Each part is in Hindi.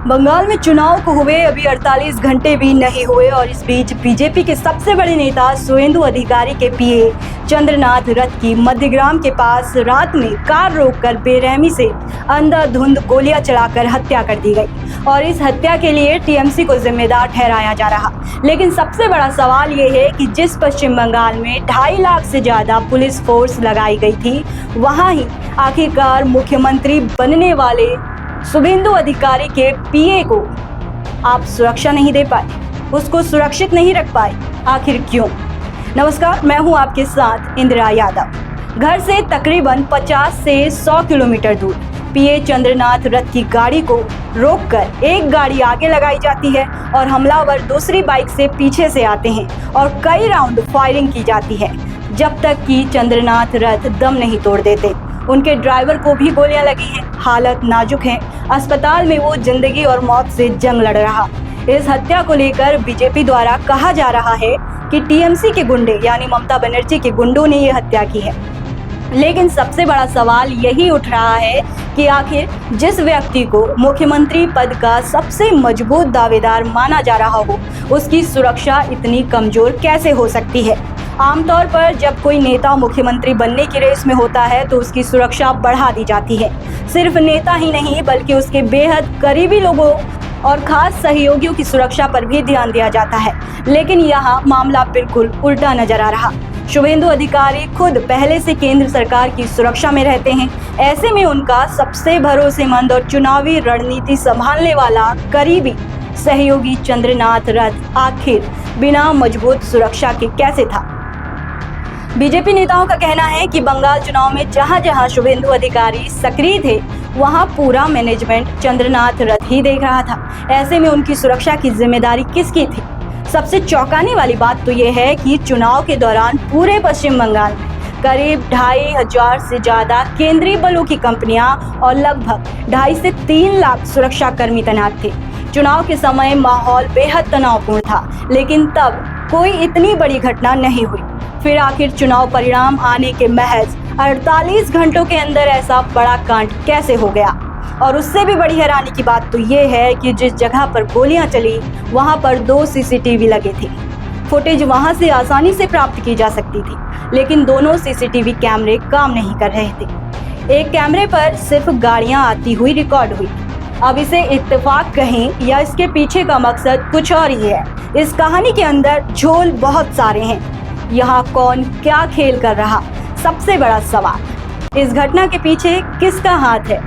बंगाल में चुनाव को हुए अभी 48 घंटे भी नहीं हुए और इस बीच बीजेपी के सबसे बड़े नेता शुभेंदु अधिकारी के पीए चंद्रनाथ रथ की मध्यग्राम के पास रात में कार रोककर बेरहमी से अंधाधुंध गोलियां चलाकर हत्या कर दी गई और इस हत्या के लिए टीएमसी को जिम्मेदार ठहराया जा रहा। लेकिन सबसे बड़ा सवाल ये है कि जिस पश्चिम बंगाल में 2.5 लाख से ज्यादा पुलिस फोर्स लगाई गई थी, वहां ही आखिरकार मुख्यमंत्री बनने वाले शुभेंदु अधिकारी के पीए को आप सुरक्षा नहीं दे पाए, उसको सुरक्षित नहीं रख पाए। आखिर क्यों? नमस्कार, मैं हूं आपके साथ इंदिरा यादव। घर से तकरीबन 50 से 100 किलोमीटर दूर पीए चंद्रनाथ रथ की गाड़ी को रोककर एक गाड़ी आगे लगाई जाती है और हमलावर दूसरी बाइक से पीछे से आते हैं और कई राउंड फायरिंग की जाती है जब तक कि चंद्रनाथ रथ दम नहीं तोड़ देते। उनके ड्राइवर को भी गोलियां लगी हैं, हालत नाजुक है। अस्पताल में वो जिंदगी और मौत से जंग लड़ रहा। इस हत्या को लेकर बीजेपी द्वारा कहा जा रहा है कि टीएमसी के गुंडे यानी ममता बनर्जी के गुंडों ने ये हत्या की है। लेकिन सबसे बड़ा सवाल यही उठ रहा है कि आखिर जिस व्यक्ति को मुख्यमंत्री पद का सबसे मजबूत दावेदार माना जा रहा हो, उसकी सुरक्षा इतनी कमजोर कैसे हो सकती है? आमतौर पर जब कोई नेता मुख्यमंत्री बनने की रेस में होता है तो उसकी सुरक्षा बढ़ा दी जाती है। सिर्फ नेता ही नहीं बल्कि उसके बेहद करीबी लोगों और खास सहयोगियों की सुरक्षा पर भी ध्यान दिया जाता है। लेकिन यहाँ मामला बिल्कुल उल्टा नजर आ रहा। शुभेंदु अधिकारी खुद पहले से केंद्र सरकार की सुरक्षा में रहते हैं। ऐसे में उनका सबसे भरोसेमंद और चुनावी रणनीति संभालने वाला करीबी सहयोगी चंद्रनाथ रथ आखिर बिना मजबूत सुरक्षा के कैसे था? बीजेपी नेताओं का कहना है कि बंगाल चुनाव में जहां जहां शुभेंदु अधिकारी सक्रिय थे, वहां पूरा मैनेजमेंट चंद्रनाथ रथ ही देख रहा था। ऐसे में उनकी सुरक्षा की जिम्मेदारी किसकी थी? सबसे चौंकाने वाली बात तो यह है कि चुनाव के दौरान पूरे पश्चिम बंगाल में करीब 2,500 से ज्यादा केंद्रीय बलों की कंपनियां और लगभग 2.5 से 3 लाख सुरक्षाकर्मी तैनात थे। चुनाव के समय माहौल बेहद तनावपूर्ण था, लेकिन तब कोई इतनी बड़ी घटना नहीं हुई। फिर आखिर चुनाव परिणाम आने के महज 48 घंटों के अंदर ऐसा बड़ा कांड कैसे हो गया? और उससे भी बड़ी हैरानी की बात तो ये है कि जिस जगह पर गोलियां चली वहां पर 2 सीसीटीवी लगे थे। फुटेज वहां से आसानी से प्राप्त की जा सकती थी, लेकिन दोनों सीसीटीवी कैमरे काम नहीं कर रहे थे। एक कैमरे पर सिर्फ गाड़ियां आती हुई रिकॉर्ड हुई। अब इसे इत्तेफाक कहें या इसके पीछे का मकसद कुछ और ही है। इस कहानी के अंदर झोल बहुत सारे हैं। यहाँ कौन क्या खेल कर रहा, सबसे बड़ा सवाल। इस घटना के पीछे किसका हाथ है?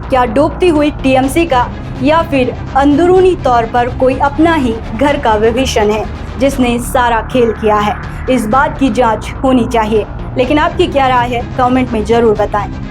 क्या डूबती हुई टीएमसी का या फिर अंदरूनी तौर पर कोई अपना ही घर का विभीषण है जिसने सारा खेल किया है? इस बात की जांच होनी चाहिए। लेकिन आपकी क्या राय है? कमेंट में जरूर बताएं।